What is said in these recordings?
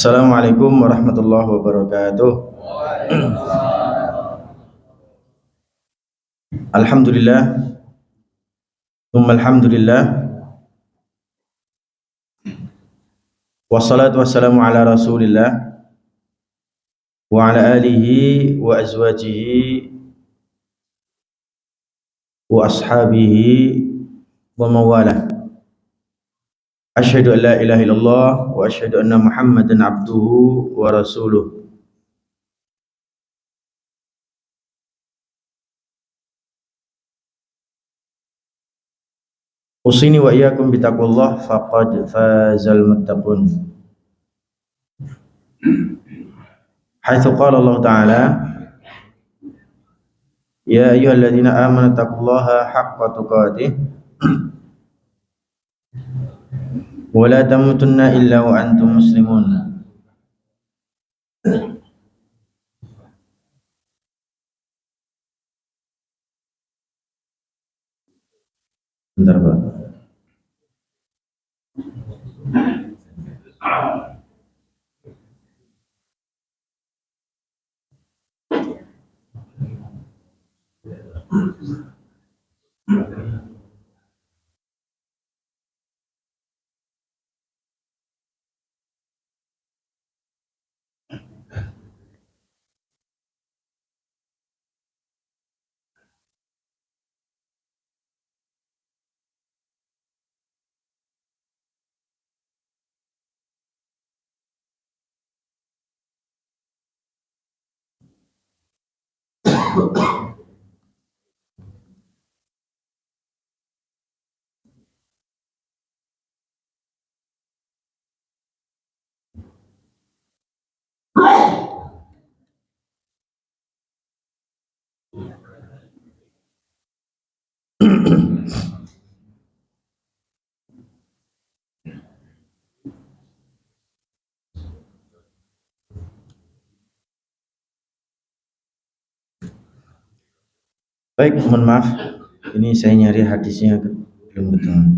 Assalamualaikum warahmatullahi wabarakatuh. Alhamdulillah, alhamdulillah, wassalatu wassalamu ala rasulillah wa ala alihi wa azwajihi wa ashabihi wa mawalah. Asyhadu an la ilaha illallah wa asyhadu anna Muhammadan abduhu wa rasuluh. Usini wa iyyakum bitaqwallah faqad fazal muttaqun. Haitsu qala Allah Ta'ala, ya ayyuhalladzina amanu taqullaha haqqa tuqatih wa la tamutunna illa wa antum muslimun. Bentar, Pak. Baik, mohon maaf. Ini saya nyari hadisnya belum ketemu.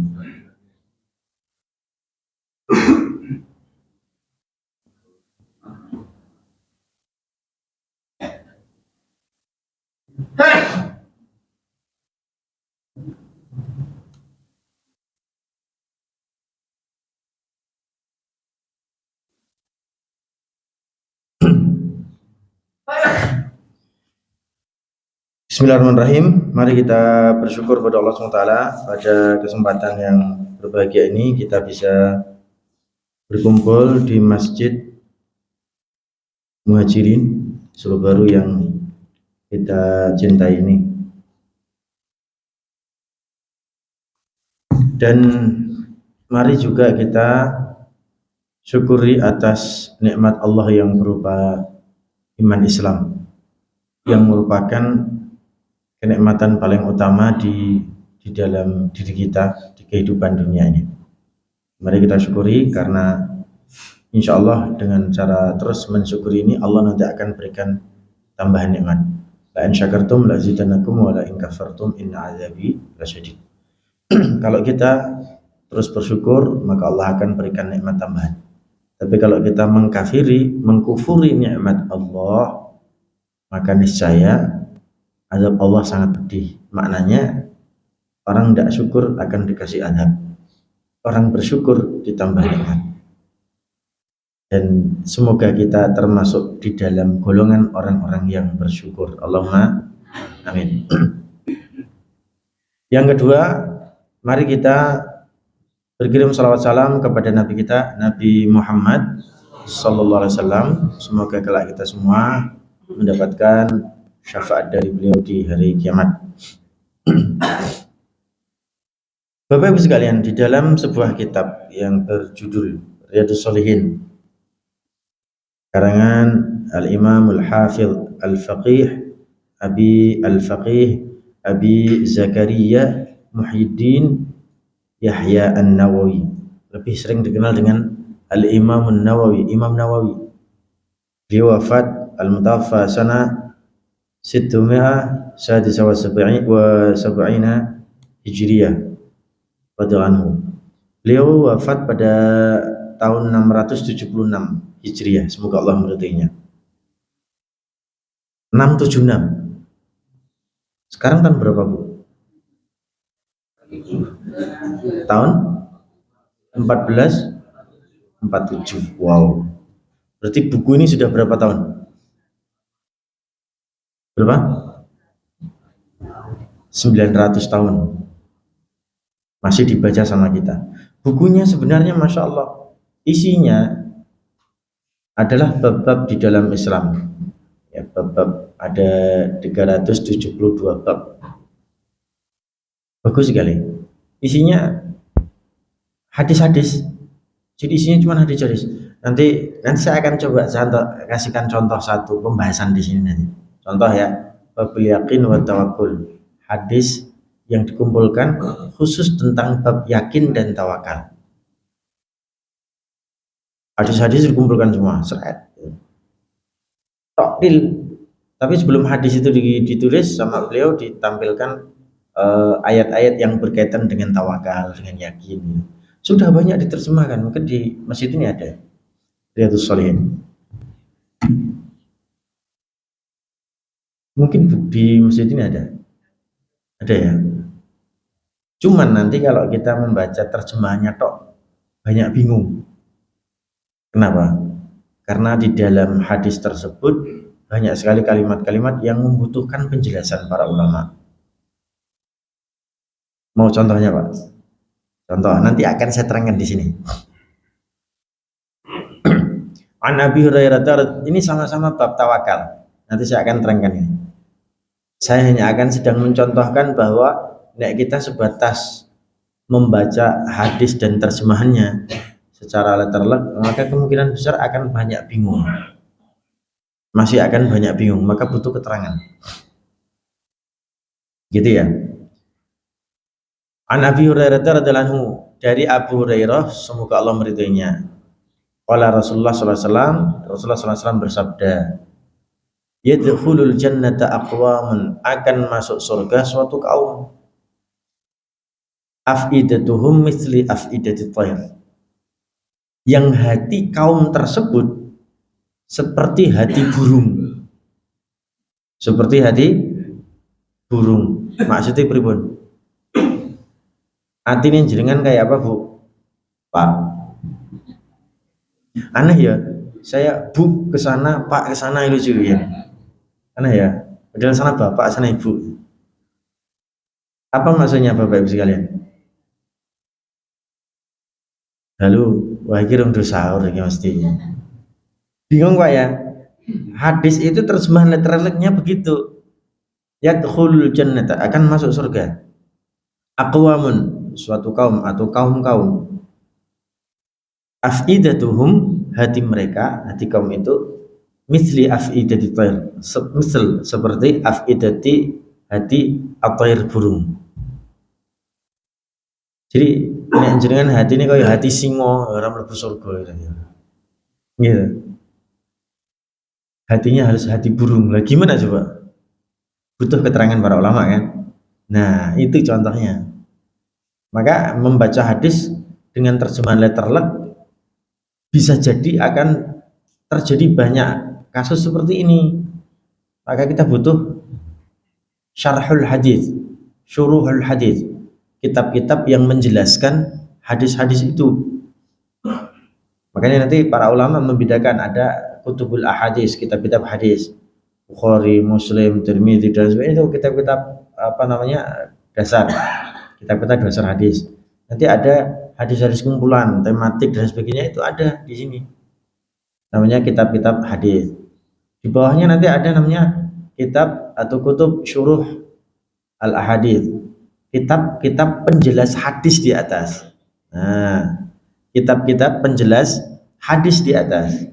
Bismillahirrahmanirrahim. Mari kita bersyukur pada Allah SWT pada kesempatan yang berbahagia ini kita bisa berkumpul di Masjid Muhajirin Solo Baru yang kita cintai ini. Dan mari juga kita syukuri atas nikmat Allah yang berupa iman Islam, yang merupakan kenikmatan paling utama di dalam diri kita di kehidupan dunia ini. Mari kita syukuri, karena insya Allah dengan cara terus mensyukuri ini Allah nanti akan berikan tambahan nikmat. La in syakartum la azidannakum wa la in kafartum inna azabi lasyadid. Kalau kita terus bersyukur, maka Allah akan berikan nikmat tambahan. Tapi kalau kita mengkufuri nikmat Allah, maka niscaya azab Allah sangat pedih. Maknanya orang tidak syukur akan dikasih azab, orang bersyukur ditambah nikmat. Dan semoga kita termasuk di dalam golongan orang-orang yang bersyukur. Allahumma amin. Yang kedua, mari kita berkirim salawat salam kepada Nabi kita, Nabi Muhammad sallallahu alaihi wasallam. Semoga kelak kita semua mendapatkan syafaat dari beliau di hari kiamat. Bapak Ibu sekalian, di dalam sebuah kitab yang berjudul Riyadhus Shalihin karangan Al-Imam Al-Hafidh Al-Faqih Abi Zakaria Muhyiddin Yahya An-Nawawi, lebih sering dikenal dengan Al-Imam An-Nawawi, Imam Nawawi. Beliau wafat al-mutawaffa sana 679 Hijriyah radhiyallahu anhu. Beliau wafat pada tahun 676 Hijriah. Semoga Allah meridainya. 676. Sekarang tahun berapa, Bu? Tahun 1447. Wow. Berarti buku ini sudah berapa tahun? Berapa? 900 tahun. Masih dibaca sama kita. Bukunya sebenarnya Masya Allah, isinya adalah bab-bab di dalam Islam. Ya, bab-bab ada 372 bab. Bagus sekali. Isinya hadis-hadis. Jadi isinya cuma hadis-hadis. Nanti saya akan coba kasihkan contoh satu pembahasan di sini nanti. Contoh ya, babul yakin wa tawakkul. Hadis yang dikumpulkan khusus tentang bab yakin dan tawakal. Hadis-hadis dikumpulkan semua, seret. Toktil. Tapi sebelum hadis itu ditulis sama beliau ditampilkan ayat-ayat yang berkaitan dengan tawakal, dengan yakin. Sudah banyak diterjemahkan, mungkin di masjid ini ada Riyadhus Shalihin. Mungkin di masjid ini ada ya. Cuman nanti kalau kita membaca terjemahannya tok banyak bingung. Kenapa? Karena di dalam hadis tersebut banyak sekali kalimat-kalimat yang membutuhkan penjelasan para ulama. Mau contohnya, Pak? Contoh, nanti akan saya terangkan di sini. An Abi Hurairah, ini sama-sama bab tawakal. Nanti saya akan terangkan ini. Saya hanya akan sedang mencontohkan bahwa kita sebatas membaca hadis dan terjemahannya secara letterlek, maka kemungkinan besar akan banyak bingung. Masih akan banyak bingung, maka butuh keterangan. Gitu ya. An Abi Hurairah radhiyallahu anhu, dari Abu Hurairah semoga Allah meridainya. Qala Rasulullah sallallahu alaihi wasallam bersabda, yadkhulul jannata aqwamun, akan masuk surga suatu kaum, afidatuhum misli afidatit thair, yang hati kaum tersebut seperti hati burung. Seperti hati burung. Maksudnya pripun? Atine jenengan kayak apa, Bu? Pak. Aneh ya, saya Bu ke sana, Pak ke sana, itu juga ya. Aneh ya, padahal sana Bapak, sana Ibu. Apa maksudnya Bapak Ibu sekalian? Lalu, wah kira udah sahur ya mesti. Bingung Pak ya? Hadis itu terjemahan letterleknya begitu. Yadkhulul jannata, akan masuk surga. Aqwamun, suatu kaum atau kaum-kaum. Afidatuhum, hati mereka, hati kaum itu misli afidati thair, misal seperti afidati hati at-thair burung. Jadi nek jenengan hati ini kayak hati singo, ora mlebu surga gitu. Hatinya harus hati burung. Lah gimana coba? Butuh keterangan para ulama kan? Nah, itu contohnya. Maka membaca hadis dengan terjemahan letterlek bisa jadi akan terjadi banyak kasus seperti ini. Maka kita butuh syarhul hadis, syuruhul hadis, kitab-kitab yang menjelaskan hadis-hadis itu. Makanya nanti para ulama membedakan, ada kutubul ahadis, kitab-kitab hadis, Bukhari, Muslim, Tirmidzi dan sebagainya, itu kitab-kitab dasar, kitab-kitab dasar hadis. Nanti ada hadis-hadis kumpulan, tematik dan sebagainya, itu ada di sini. Namanya kitab-kitab hadis. Di bawahnya nanti ada namanya kitab atau kutub syuruh al-ahadits, kitab-kitab penjelas hadis di atas. Nah, kitab-kitab penjelas hadis di atas.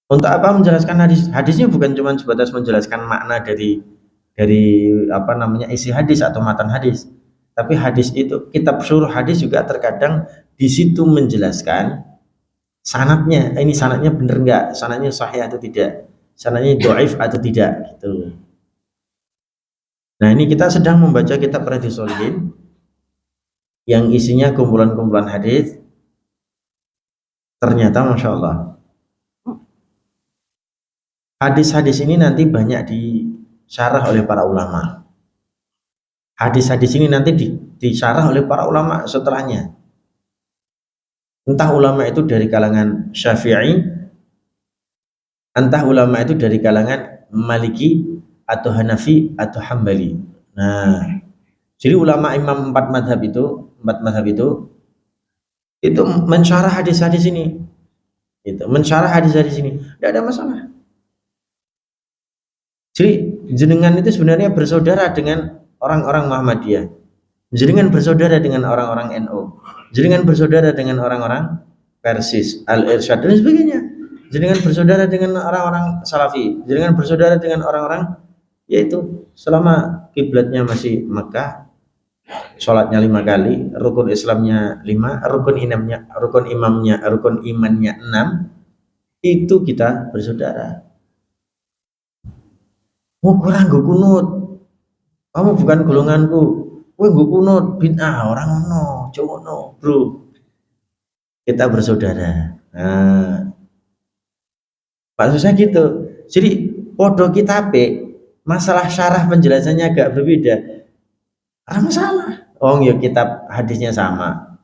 Untuk apa menjelaskan hadis? Hadisnya bukan cuma sebatas menjelaskan makna dari isi hadis atau matan hadis. Tapi hadis itu, kitab syuruh hadis juga terkadang di situ menjelaskan sanadnya. Ini sanadnya benar enggak? Sanadnya sahih atau tidak? Sanadnya dhaif atau tidak gitu. Nah, ini kita sedang membaca kitab Riyadhus Shalihin yang isinya kumpulan-kumpulan hadis Ternyata Masya Allah, hadis-hadis ini nanti banyak disyarah oleh para ulama. Hadis-hadis ini nanti disyarah oleh para ulama setelahnya. Entah ulama itu dari kalangan Syafi'i, entah ulama itu dari kalangan Maliki atau Hanafi atau Hambali. Nah, jadi ulama imam empat madhab itu mensyarah hadis-hadis ini, itu mensyarah hadis-hadis ini, tidak ada masalah. Jadi jenengan itu sebenarnya bersaudara dengan orang-orang Muhammadiyah, jenengan bersaudara dengan orang-orang NU, jenengan bersaudara dengan orang-orang Persis, Al-Irsyad dan sebagainya, jenengan bersaudara dengan orang-orang Salafi, jenengan bersaudara dengan orang-orang, yaitu selama kiblatnya masih Mekah, sholatnya 5 kali, rukun Islamnya 5, rukun imannya 6, itu kita bersaudara. Oh, kurang gue kunut, kamu bukan golonganku, gue kunut bid'ah, orang ono, cowok no, bro, kita bersaudara. Nah, maksud saya gitu. Jadi podo kita masalah syarah penjelasannya agak berbeda, ada masalah. Oh ya, kitab hadisnya sama,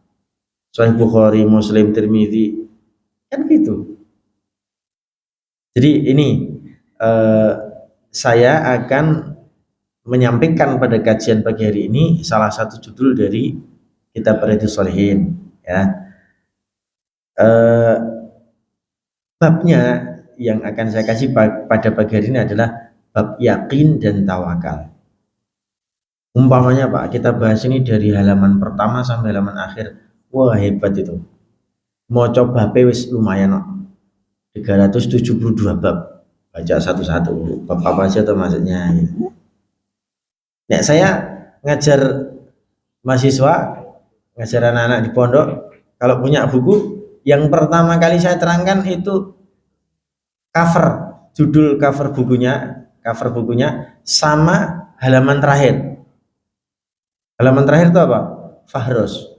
Sahih Bukhari, Muslim, Tirmidzi, kan gitu. Jadi ini saya akan menyampaikan pada kajian pagi hari ini salah satu judul dari kitab Riyadhus Shalihin, ya. Babnya yang akan saya kasih pada pagi hari ini adalah bab yakin dan tawakal. Umpamanya Pak, kita bahas ini dari halaman pertama sampai halaman akhir, wah hebat itu. Mau coba wis lumayan, 372 bab, baca satu-satu, bab apa aja tuh maksudnya. Nah, saya ngajar mahasiswa, ngajar anak-anak di pondok, kalau punya buku, yang pertama kali saya terangkan itu cover, judul cover bukunya sama halaman terakhir. Halaman terakhir itu apa? Fahros,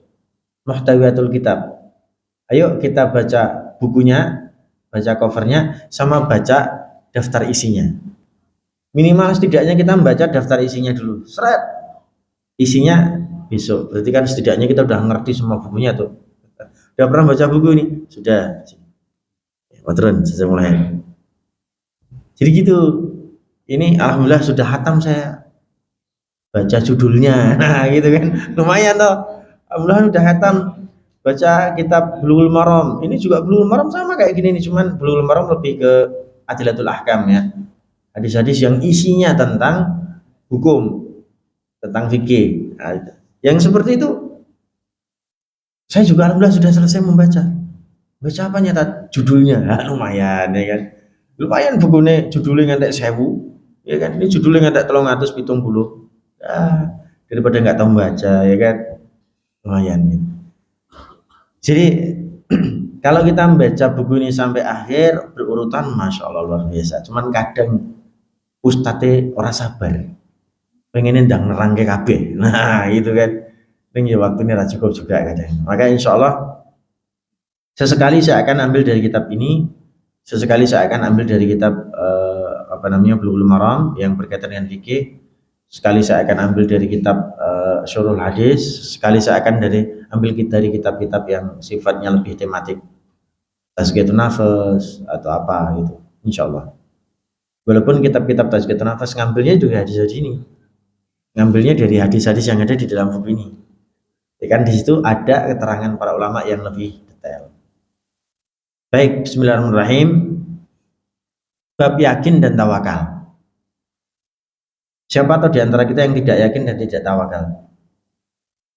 Muhtawiyatul Kitab. Ayo kita baca bukunya, baca covernya, sama baca daftar isinya. Minimal setidaknya kita membaca daftar isinya dulu. Seret. Isinya besok. Berarti kan setidaknya kita udah ngerti semua bukunya tuh. Udah pernah baca buku ini? Sudah. Matron, saya mulai. Jadi gitu. Ini alhamdulillah sudah hatam saya. Baca judulnya. Nah, gitu kan. Lumayan toh. Alhamdulillah udah hatam baca kitab Bulughul Maram. Ini juga Bulughul Maram sama kayak gini nih, cuman Bulughul Maram lebih ke Adillatul Ahkam ya. Hadis-hadis yang isinya tentang hukum, tentang fikih. Nah, yang seperti itu saya juga alhamdulillah sudah selesai membaca. Baca apa nyata judulnya? Nah, lumayan ya kan. Lumayan bukunya judulnya ngantek 1000, ya kan. Ini judulnya ngantek 370. Daripada nggak tahu baca ya kan. Lumayan gitu. Jadi kalau kita membaca buku ini sampai akhir berurutan, masya Allah luar biasa. Cuman kadang ustadz orang sabar, pengen ndang nerangke kabeh. Nah, gitu kan. Ini waktunya ra cukup juga kadang. Maka insya Allah sesekali saya akan ambil dari kitab ini, sesekali saya akan ambil dari kitab Bulughul Maram yang berkaitan dengan fikih. Sekali saya akan ambil dari kitab Syurul Hadis, sekali saya akan ambil dari kitab-kitab yang sifatnya lebih tematik, Tazkiyatun Nafas atau apa gitu, insya Allah. Walaupun kitab-kitab Tazkiyatun Nafas ngambilnya juga hadis-hadis ini, ngambilnya dari hadis-hadis yang ada di dalam buku ini. Ya kan, di situ ada keterangan para ulama yang lebih detail. Baik, bismillahirrahmanirrahim. Bab yakin dan tawakal. Siapa tahu di antara kita yang tidak yakin dan tidak tawakal?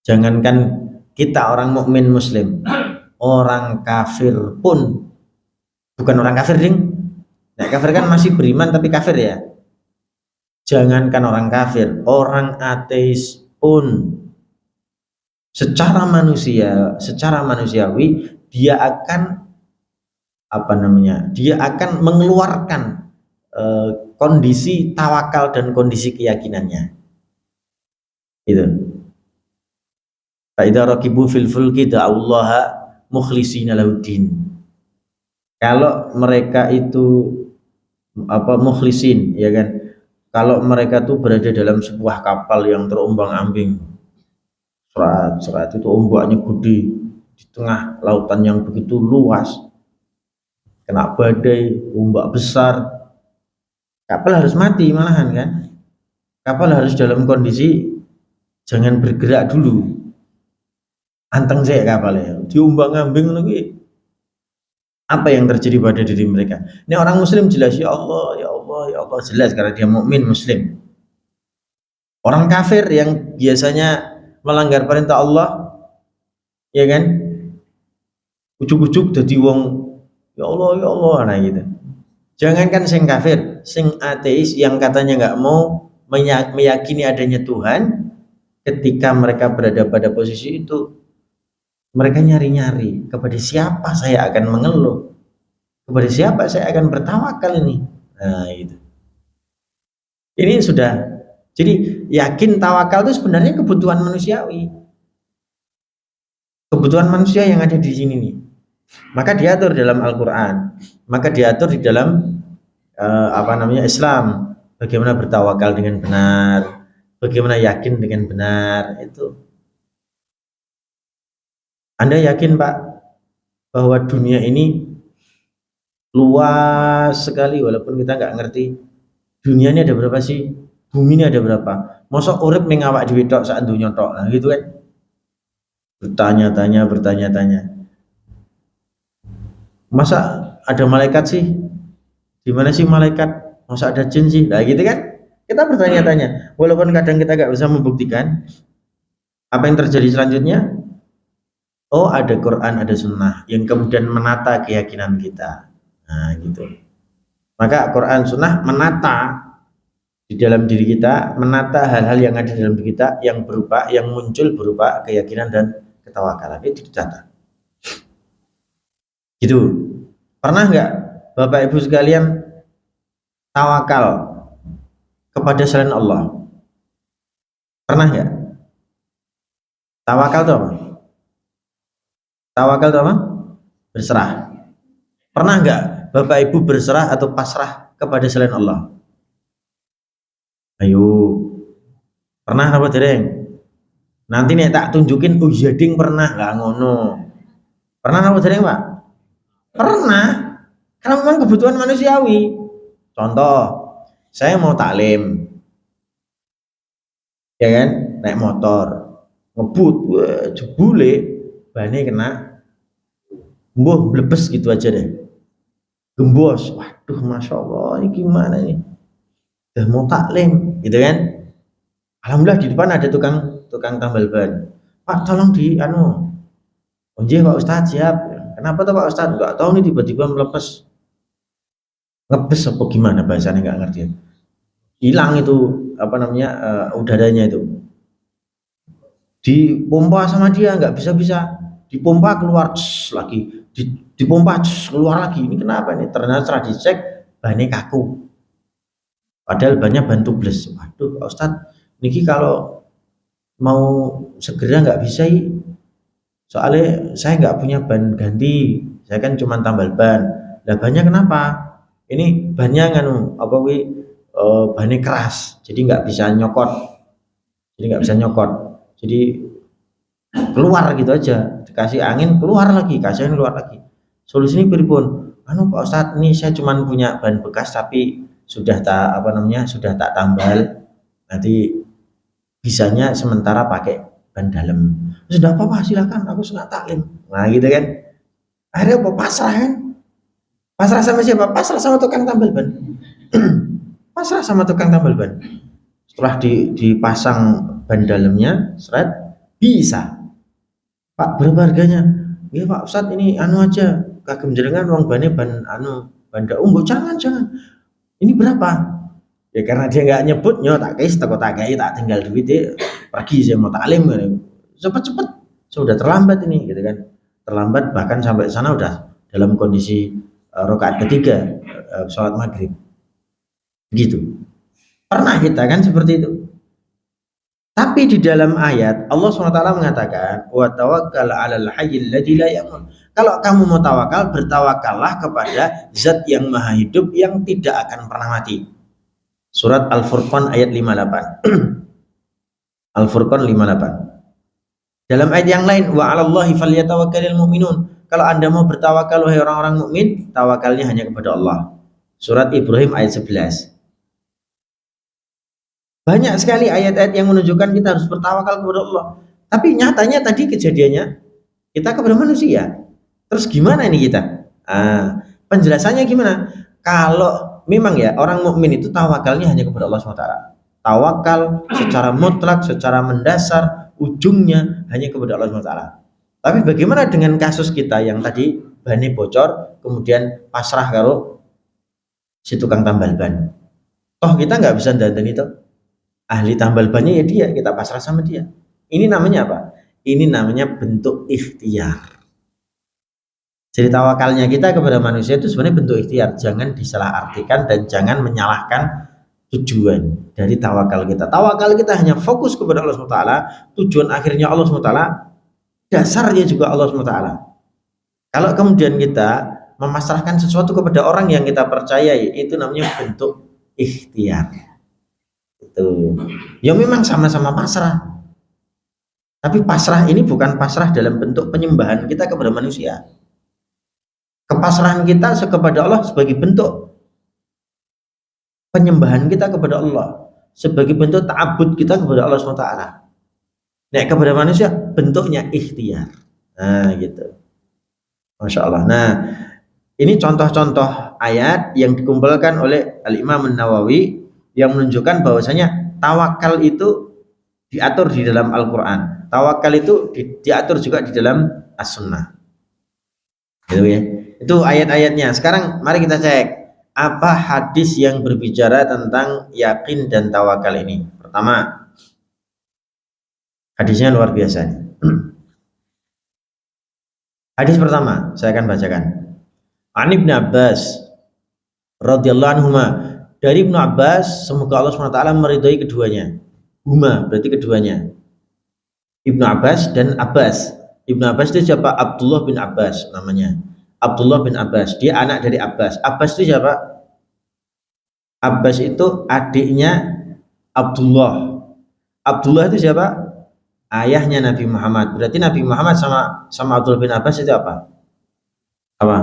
Jangankan kita orang mukmin muslim, orang kafir pun, bukan orang kafir ding. Nah, kafir kan masih beriman tapi kafir ya. Jangankan orang kafir, orang ateis pun secara manusiawi dia akan dia akan mengeluarkan kondisi tawakal dan kondisi keyakinannya. Gitu. Fa idza raqibu fil fulki da'allaha mukhlishina lahuddin. Kalau mereka itu mukhlisin, ya kan? Kalau mereka tuh berada dalam sebuah kapal yang terombang-ambing, serat itu ombaknya gede di tengah lautan yang begitu luas, kena badai, ombak besar, kapal harus mati malahan kan? Kapal harus dalam kondisi jangan bergerak dulu, anteng saya kapalnya, diombang-ambing lagi. Apa yang terjadi pada diri mereka? Ini orang Muslim jelas ya Allah, ya Allah, ya Allah jelas karena dia mukmin Muslim. Orang kafir yang biasanya melanggar perintah Allah, ya kan? Ujuk-ujuk jadi wong ya Allah, nah gitu. Jangankan sing kafir, sing ateis yang katanya nggak mau meyakini adanya Tuhan, ketika mereka berada pada posisi itu, mereka nyari-nyari kepada siapa saya akan mengeluh, kepada siapa saya akan bertawakal ini. Nah, itu. Ini sudah, jadi yakin tawakal itu sebenarnya kebutuhan manusiawi, kebutuhan manusia yang ada di sini nih. Maka diatur dalam Al-Quran, maka diatur di dalam Islam, bagaimana bertawakal dengan benar, bagaimana yakin dengan benar. Itu Anda yakin Pak bahwa dunia ini luas sekali, walaupun kita nggak ngerti dunia ini ada berapa sih, bumi ini ada berapa, mosok urip ning awak dhewe tok sak donya tok, nah gitu kan, bertanya-tanya, masa ada malaikat sih, di mana sih malaikat, masa ada jin sih, nah gitu kan, kita bertanya-tanya, walaupun kadang kita nggak bisa membuktikan. Apa yang terjadi selanjutnya? Oh, ada Quran, ada Sunnah yang kemudian menata keyakinan kita. Nah, gitu. Maka Quran Sunnah menata di dalam diri kita, menata hal-hal yang ada dalam diri kita yang muncul berupa keyakinan dan ketawakalan. Itu dicatat. Gitu. Pernah nggak Bapak Ibu sekalian tawakal kepada selain Allah? Pernah nggak? Tawakal itu apa? Tawakal itu apa? Berserah. Pernah nggak Bapak Ibu berserah atau pasrah kepada selain Allah? Ayo. Pernah apa dereng? Nanti nih tak tunjukin, oh iya ding pernah lah ngono. Pernah apa dereng Pak? Pernah. Karena memang kebutuhan manusiawi. Contoh, saya mau taklim, ya kan? Naik motor, ngebut, wah, jebule, bannya kena, mbuh blebes gitu aja deh. Gembos, waduh masya Allah, ini gimana nih? Udah mau taklim, gitu kan? Alhamdulillah di depan ada tukang tambal ban. Pak tolong di Pak Ustadz siap. Kenapa tuh Pak Ustadz? Enggak tahu nih tiba-tiba melepas. Ngebes apa gimana bahasanya nggak ngerti. Hilang itu udaranya itu. Dipompa sama dia nggak bisa. Dipompa keluar lagi. Dipompa keluar lagi. Ini kenapa nih? Ternyata setelah dicek bannya kaku. Padahal bannya ban tubles. Waduh Pak Ustadz, niki kalau mau segera nggak bisa soalnya saya nggak punya ban ganti, saya kan cuma tambal ban. Lah bannya kenapa? Ini bannya bannya keras, jadi nggak bisa nyokot, jadi keluar gitu aja, dikasih angin keluar lagi, kasih angin keluar lagi. Solusi ini pripun? Pak Ustadz, ini saya cuma punya ban bekas tapi sudah tak tambal, nanti bisanya sementara pakai ban dalam. Sudah apa silakan, aku suka taklim. Nah gitu kan, akhirnya apa, pasrah kan, pasrah sama siapa? Pasrah sama tukang tambal ban. Pasrah sama tukang tambal ban. Setelah dipasang ban dalamnya, seret, bisa. Pak berapa harganya? Iya Pak Ustadz, ini aja, kagem jenengan uang bannya ban jangan. Ini berapa? Ya karena dia nggak nyebut, tak tinggal duit deh, pergi saya mau taklim, cepet sudah terlambat ini gitu kan, terlambat, bahkan sampai sana udah dalam kondisi rakaat ketiga sholat maghrib gitu. Pernah kita kan seperti itu. Tapi di dalam ayat Allah SWT mengatakan wa tawakkal 'alal hayyil ladzi la yamut, Kalau kamu mau tawakal, bertawakallah kepada zat yang maha hidup yang tidak akan pernah mati. Surat Al-Furqan ayat 58. Al-Furqan 58. Dalam ayat yang lain, wa 'alallahi falyatawakkalul mu'minun. Kalau Anda mau bertawakal wahai orang-orang mukmin, tawakalnya hanya kepada Allah. Surat Ibrahim ayat 11. Banyak sekali ayat-ayat yang menunjukkan kita harus bertawakal kepada Allah. Tapi nyatanya tadi kejadiannya kita kepada manusia. Terus gimana ini kita? Penjelasannya gimana? Kalau memang ya orang mukmin itu tawakalnya hanya kepada Allah SWT. Tawakal secara mutlak, secara mendasar, ujungnya hanya kepada Allah SWT. Tapi bagaimana dengan kasus kita yang tadi bannya bocor, kemudian pasrah karo si tukang tambal ban? Toh kita nggak bisa dandan itu. Ahli tambal bannya ya dia, kita pasrah sama dia. Ini namanya apa? Ini namanya bentuk ikhtiar. Jadi tawakalnya kita kepada manusia itu sebenarnya bentuk ikhtiar. Jangan disalahartikan dan jangan menyalahkan tujuan dari tawakal kita. Tawakal kita hanya fokus kepada Allah SWT. Tujuan akhirnya Allah SWT. Dasarnya juga Allah SWT. Kalau kemudian kita memasrahkan sesuatu kepada orang yang kita percayai, itu namanya bentuk ikhtiar. Itu ya memang sama-sama pasrah, tapi pasrah ini bukan pasrah dalam bentuk penyembahan kita kepada manusia. Kepasrahan kita kepada Allah sebagai bentuk penyembahan kita kepada Allah, sebagai bentuk ta'abbud kita kepada Allah SWT. Nah, kepada manusia bentuknya ikhtiar. Nah, gitu. Masya Allah. Nah, ini contoh-contoh ayat yang dikumpulkan oleh Al-Imam An-Nawawi yang menunjukkan bahwasanya tawakal itu diatur di dalam Al-Quran. Tawakal itu diatur juga di dalam As-Sunnah. Gitu ya. Itu ayat-ayatnya. Sekarang mari kita cek apa hadis yang berbicara tentang yakin dan tawakal ini. Pertama, hadisnya luar biasa. Hadis pertama saya akan bacakan. An Ibnu Abbas radhiyallahu anhuma. Dari Ibnu Abbas, semoga Allah SWT meridhai keduanya. Huma berarti keduanya. Ibnu Abbas dan Abbas. Ibnu Abbas itu siapa? Abdullah bin Abbas namanya. Abdullah bin Abbas, dia anak dari Abbas. Abbas itu siapa? Abbas itu adiknya Abdullah. Abdullah itu siapa? Ayahnya Nabi Muhammad. Berarti Nabi Muhammad sama Abdullah bin Abbas itu apa? Apa?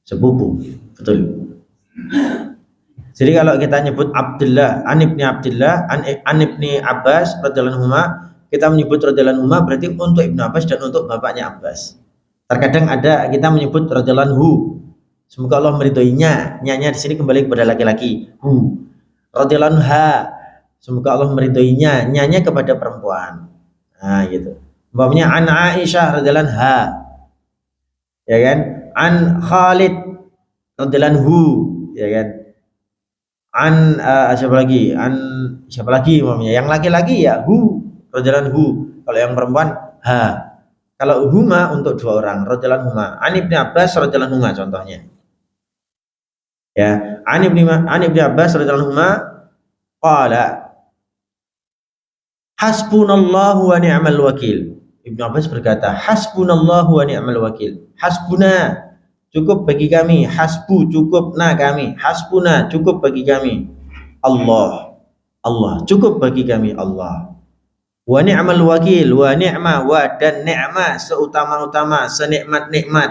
Sepupu. Betul. Jadi kalau kita nyebut Abdullah, an ibni Abbas radhiyallahu anhuma, kita menyebut radhiyallahu anhuma berarti untuk Ibnu Abbas dan untuk bapaknya Abbas. Terkadang ada kita menyebut radhiyallahu anhu. Semoga Allah meridhoinya. Nya di sini kembali kepada laki-laki. Hu. Radhiyallahu anha. Semoga Allah meridhoinya. Nya kepada perempuan. Nah, gitu. Umpamanya an Aisyah radhiyallahu anha. Ya kan? An Khalid radhiyallahu anhu, ya kan? An siapa lagi? An siapa lagi umpamanya? Yang laki-laki ya hu radhiyallahu anhu. Kalau yang perempuan ha. Kalau huma untuk dua orang radhiyallahu anhuma. An Ibnu Abbas radhiyallahu anhuma contohnya. Ya, An Ibnu Abbas radhiyallahu anhuma qala hasbunallahu wa ni'mal wakil. Ibnu Abbas berkata, hasbunallahu wa ni'mal wakil. Hasbuna cukup bagi kami, hasbu cukup nah kami, hasbuna cukup bagi kami. Allah cukup bagi kami Allah. Wa ni'mal wakil, wa ni'ma wa dan ni'ma seutama-utama, senikmat-nikmat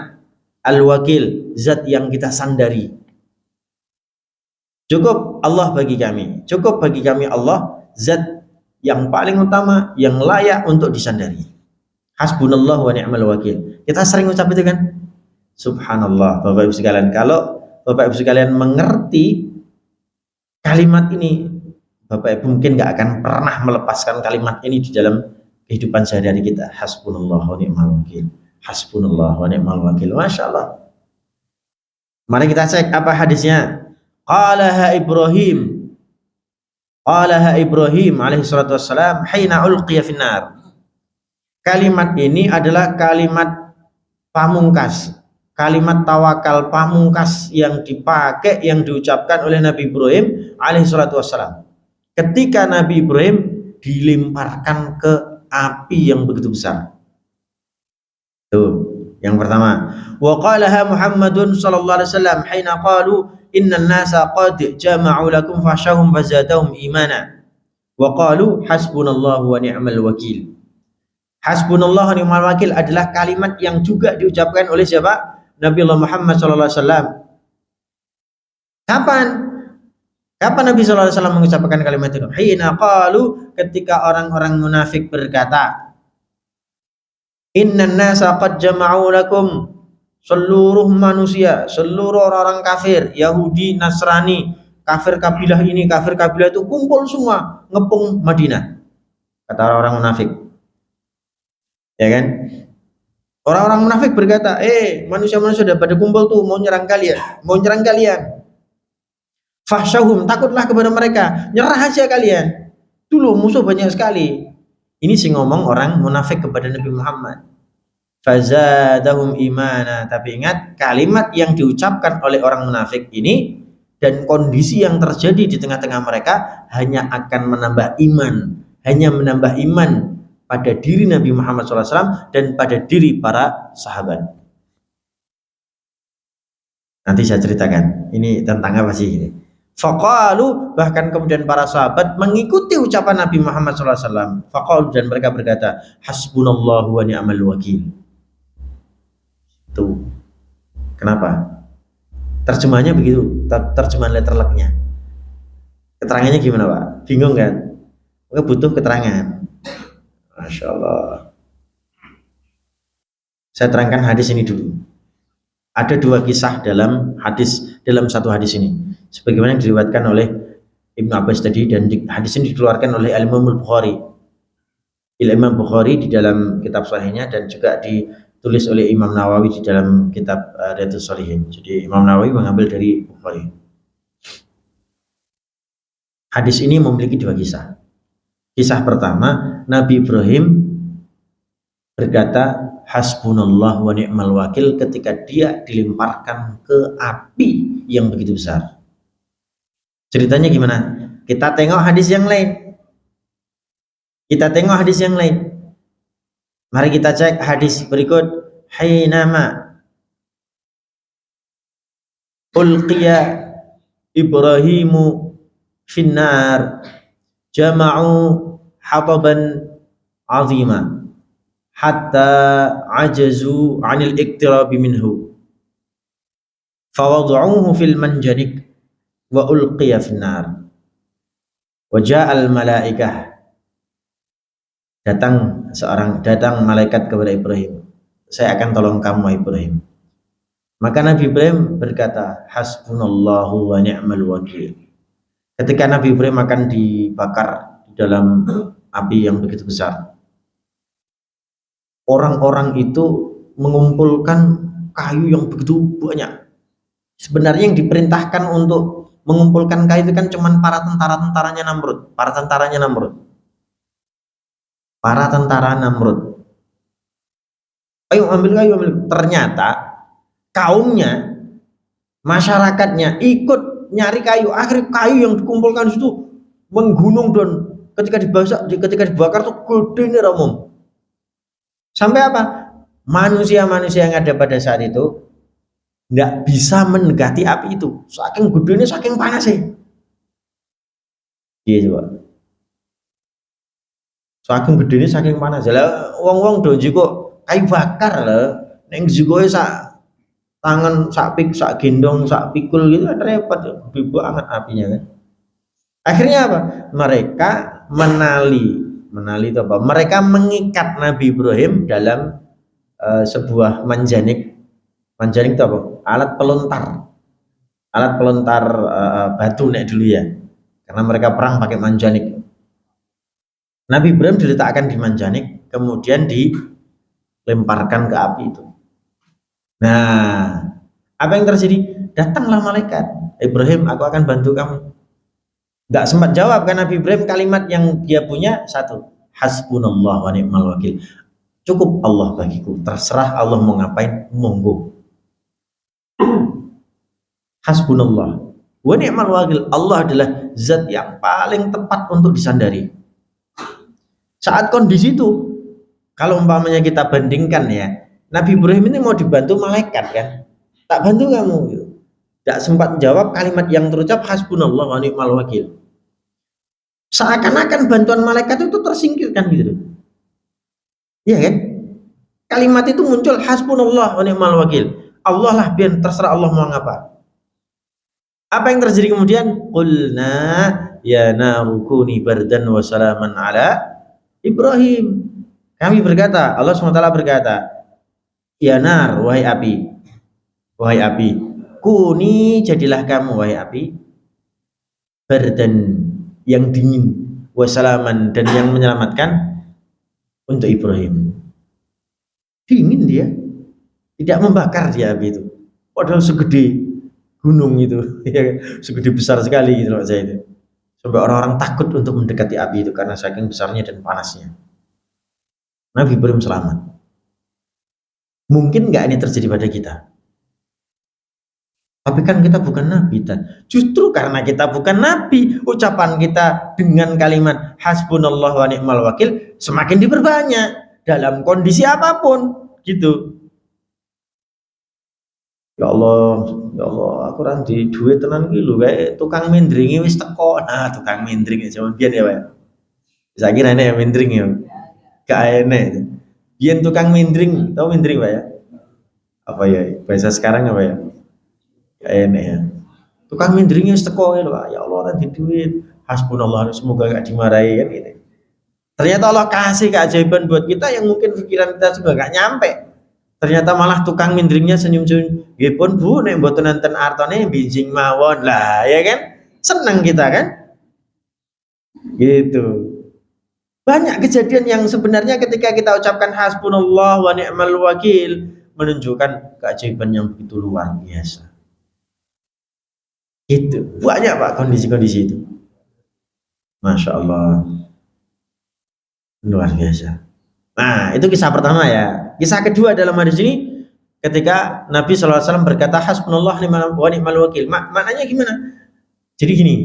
al wakil, zat yang kita sandari. Cukup Allah bagi kami, cukup bagi kami Allah, zat yang paling utama, yang layak untuk disandari. Hasbunallah wa ni'mal wakil. Kita sering ucap itu kan? Subhanallah, Bapak Ibu sekalian. Kalau Bapak Ibu sekalian mengerti kalimat ini, Bapak Ibu mungkin gak akan pernah melepaskan kalimat ini di dalam kehidupan sehari-hari kita. Hasbunallah wa ni'mal wakil. Hasbunallah wa ni'mal wakil. Masya Allah. Mari kita cek apa hadisnya. Qalaha Ibrahim alaihi salatu wassalam hina ulqiya finnar. Kalimat ini adalah kalimat pamungkas, kalimat tawakal pamungkas yang dipakai, yang diucapkan oleh Nabi Ibrahim alaihi salatu wassalam ketika Nabi Ibrahim dilemparkan ke api yang begitu besar. Tuh, yang pertama. Wa qalaha Muhammadun sallallahu alaihi wasallam hina qalu innan nasa qad jama'u lakum fahsyahum fazadahum imana. Wa qalu hasbunallahu wa ni'mal wakil. Hasbunallahu wa ni'mal wakil adalah kalimat yang juga diucapkan oleh siapa? Nabi Allah Muhammad sallallahu alaihi wasallam. Kapan? Kapan Nabi sallallahu alaihi wasallam mengucapkan kalimat itu? Hina qalu, ketika orang-orang munafik berkata, innan nasa qad jama'u lakum, seluruh manusia, seluruh orang kafir, Yahudi, Nasrani, kafir kabilah ini, kafir kabilah itu kumpul semua ngepung Madinah. Kata orang-orang munafik. Ya kan? Orang-orang munafik berkata, manusia-manusia sudah pada kumpul tuh mau nyerang kalian. Fahsyahum, takutlah kepada mereka, nyerah aja kalian. Dulu musuh banyak sekali. Ini sih ngomong orang munafik kepada Nabi Muhammad. Fazadahum imana. Tapi ingat, kalimat yang diucapkan oleh orang munafik ini dan kondisi yang terjadi di tengah-tengah mereka hanya akan menambah iman, pada diri Nabi Muhammad SAW dan pada diri para sahabat. Nanti saya ceritakan. Ini tentang apa sih ini? Faqalu, bahkan kemudian para sahabat mengikuti ucapan Nabi Muhammad SAW. Faqalu, dan mereka berkata, hasbunallahu wa ni'mal wakil. Tuh. Kenapa? Terjemahannya begitu, terjemahan letterleknya. Keterangannya gimana, Pak? Bingung kan? Maka butuh keterangan. Masya Allah. Saya terangkan hadis ini dulu. Ada dua kisah dalam satu hadis ini. Sebagaimana yang diriwayatkan oleh Ibnu Abbas tadi, dan hadis ini dikeluarkan oleh Imam Bukhari. Imam Bukhari di dalam kitab sahihnya, dan juga ditulis oleh Imam Nawawi di dalam kitab Riyadhus Shalihin. Jadi Imam Nawawi mengambil dari Bukhari. Hadis ini memiliki dua kisah. Kisah pertama, Nabi Ibrahim berkata, hasbunallah wa ni'mal wakil, ketika dia dilemparkan ke api yang begitu besar. Ceritanya gimana? Kita tengok hadis yang lain. Mari kita cek hadis berikut. Hainama ulqiya Ibrahimu finnar jama'u hataban azima hatta ajazu 'anil iqtirabi minhu fawad'uhu fil manjanik wa ulqiya finnar wa ja'al malaikah. Datang malaikat kepada Ibrahim, saya akan tolong kamu Ibrahim. Maka Nabi Ibrahim berkata, hasbunallahu wa ni'mal wakil. Ketika Nabi Ibrahim akan dibakar di dalam api yang begitu besar, orang-orang itu mengumpulkan kayu yang begitu banyak. Sebenarnya yang diperintahkan untuk mengumpulkan kayu itu kan cuma para tentara-tentaranya Namrud. Ayo ambil kayu. Ternyata kaumnya, masyarakatnya ikut nyari kayu. Akhirnya kayu yang dikumpulkan itu menggunung, dan ketika dibakar tuh gede nih Ramum. Sampai apa? Manusia-manusia yang ada pada saat itu nggak bisa mendekati api itu, saking gedenya, saking panasnya. Iya coba. Saking gedenya, saking panas. Lah wong-wong doji kok kayu bakar lah. Neng jigoe sak tangan, sak gendong, sak pikul gitu, repot, gede banget apinya kan. Akhirnya apa? Mereka menali itu apa? Mereka mengikat Nabi Ibrahim dalam sebuah manjanik. Manjanik itu apa? Alat pelontar batu nek dulu ya, karena mereka perang pakai manjanik. Nabi Ibrahim diletakkan di manjanik, kemudian dilemparkan ke api itu. Nah, apa yang terjadi? Datanglah malaikat, Ibrahim, aku akan bantu kamu. Gak sempat jawab kan Nabi Ibrahim, kalimat yang dia punya satu, hasbunallah wa ni'mal wakil. Cukup Allah bagiku, terserah Allah mau ngapain, monggo. Hasbunallah wa ni'mal wakil, Allah adalah zat yang paling tepat untuk disandari. Saat kondisi itu, kalau umpamanya kita bandingkan ya, Nabi Ibrahim ini mau dibantu malaikat kan, tak bantu kamu gitu. Tidak sempat menjawab kalimat yang terucap hasbunallah wa ni'mal wakil. Seakan-akan bantuan malaikat itu tersingkirkan gitu. Iya kan? Kalimat itu muncul hasbunallah wa ni'mal wakil. Allah lah biar terserah Allah mau ngapa. Apa yang terjadi kemudian? Qulna ya naru kuni bardan wa salaman ala Ibrahim. Kami berkata, Allah SWT berkata, ya nar, wahai api, kuni jadilah kamu wahai api, bardan yang dingin, wasalaman dan yang menyelamatkan untuk Ibrahim. Dingin dia, tidak membakar dia api itu. Padahal segede gunung itu, ya, segede besar sekali gitu loh saya itu. Sampai orang-orang takut untuk mendekati api itu karena saking besarnya dan panasnya. Nabi Ibrahim selamat. Mungkin nggak ini terjadi pada kita? Tapi kan kita bukan nabi, justru karena kita bukan nabi, ucapan kita dengan kalimat hasbunallah wa ni'mal wakil semakin diperbanyak dalam kondisi apapun, gitu. Ya Allah, aku orang di duit tenan ki lho kayak tukang mindringi wis teko. Nah, tukang mindring zaman biyen ya, Pak. Saiki enek mindring ya. Gak enek. Biyen tukang mindring, tahu mindring, Pak ya? Apa ya? Bahasa sekarang apa ya? Enak ya. Tukang mindringnya teko ya Allah orang di duit. Hasbunallah, semoga gak dimarahi kan gitu. Ternyata Allah kasih keajaiban buat kita yang mungkin pikiran kita juga gak nyampe. Ternyata malah tukang mindringnya senyum-senyum. Nggih pun Bu, nek mboten nenten artone binjing mawon. Lah, ya kan? Senang kita kan? Gitu. Banyak kejadian yang sebenarnya ketika kita ucapkan hasbunallah wa ni'mal wakil menunjukkan keajaiban yang begitu luar biasa. Itu banyak Pak kondisi-kondisi itu. Masya Allah, luar biasa. Nah, itu kisah pertama ya. Kisah kedua dalam hadis ini ketika Nabi SAW berkata hasbunallah wa ni'mal wakil. Maknanya gimana? Jadi gini,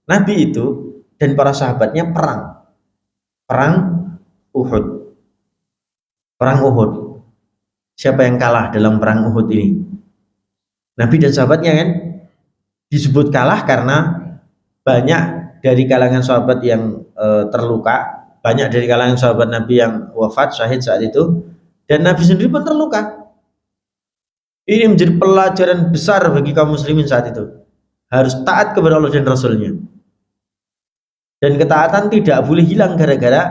Nabi itu dan para sahabatnya perang Uhud. Perang Uhud. Siapa yang kalah dalam perang Uhud ini? Nabi dan sahabatnya kan? Disebut kalah karena banyak dari kalangan sahabat yang terluka, banyak dari kalangan sahabat Nabi yang wafat syahid saat itu, dan Nabi sendiri pun terluka. Ini menjadi pelajaran besar bagi kaum muslimin saat itu. Harus taat kepada Allah dan Rasulnya. Dan ketaatan tidak boleh hilang gara-gara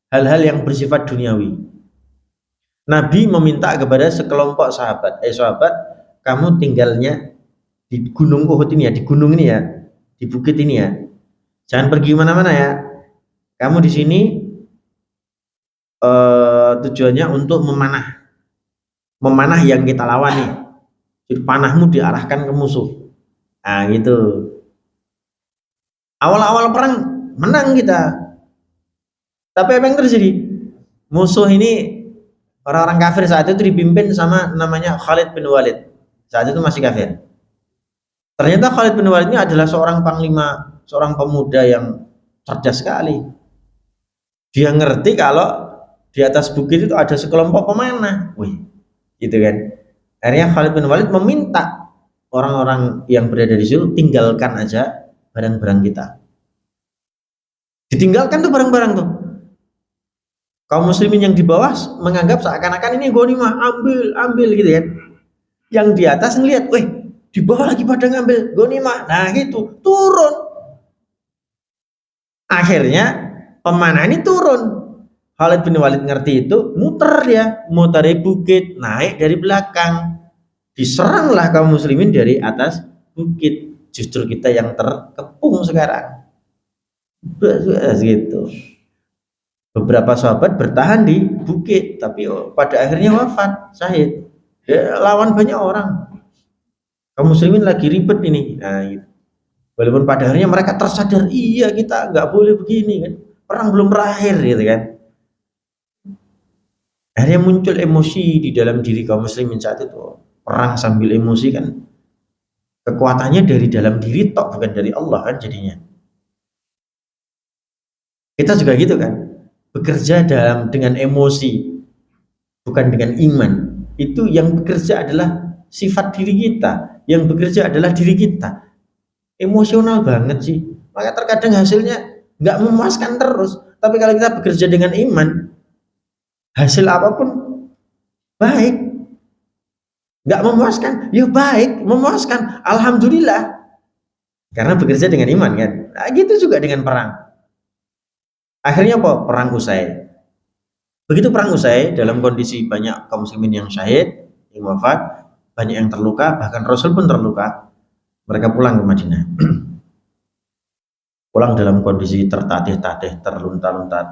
hal-hal yang bersifat duniawi. Nabi meminta kepada sekelompok sahabat, sahabat, kamu tinggalnya di gunung Uhud ini ya, di gunung ini ya, di bukit ini ya. Jangan pergi mana-mana ya. Kamu di sini tujuannya untuk memanah yang kita lawan nih. Jadi panahmu diarahkan ke musuh. Nah gitu. Awal-awal perang menang kita. Tapi apa yang terjadi? Musuh ini orang-orang kafir saat itu dipimpin sama namanya Khalid bin Walid. Saat itu masih kafir. Ternyata Khalid bin Walid ini adalah seorang panglima, seorang pemuda yang cerdas sekali. Dia ngerti kalau di atas bukit itu ada sekelompok pemanah. Wih, gitu kan. Akhirnya Khalid bin Walid meminta orang-orang yang berada di situ tinggalkan aja barang-barang kita. Ditinggalkan tuh barang-barang tuh. Kaum muslimin yang di bawah menganggap seakan-akan ini ghanimah, ambil gitu kan. Yang di atas ngelihat, wih, di bawah lagi pada ngambil ghanimah. Nah gitu, turun. Akhirnya pemanah ini turun. Khalid bin Walid ngerti itu, muter dari bukit, naik dari belakang. Diseranglah kaum muslimin dari atas bukit. Justru kita yang terkepung sekarang. Gitu. Beberapa sahabat bertahan di bukit, tapi pada akhirnya wafat, syahid. Ya, lawan banyak orang. Kaum muslimin lagi ribet ini. Nah, gitu. Walaupun pada akhirnya mereka tersadar, iya kita nggak boleh begini kan. Perang belum berakhir gitu kan. Akhirnya muncul emosi di dalam diri kaum muslimin saat itu. Perang sambil emosi kan. Kekuatannya dari dalam diri tok, bukan dari Allah kan jadinya. Kita juga gitu kan. Bekerja dengan emosi. bukan dengan iman. Itu yang bekerja adalah sifat diri kita, yang bekerja adalah diri kita. Emosional banget sih, maka terkadang hasilnya nggak memuaskan terus. Tapi kalau kita bekerja dengan iman, hasil apapun baik. Nggak memuaskan, ya baik, memuaskan, alhamdulillah, karena bekerja dengan iman kan. Nah, gitu juga dengan perang. Akhirnya apa? Perang usai. Begitu perang usai, dalam kondisi banyak kaum muslimin yang syahid, yang wafat, banyak yang terluka, bahkan Rasul pun terluka. Mereka pulang ke Madinah. Pulang dalam kondisi tertatih-tatih, terlunta-lunta,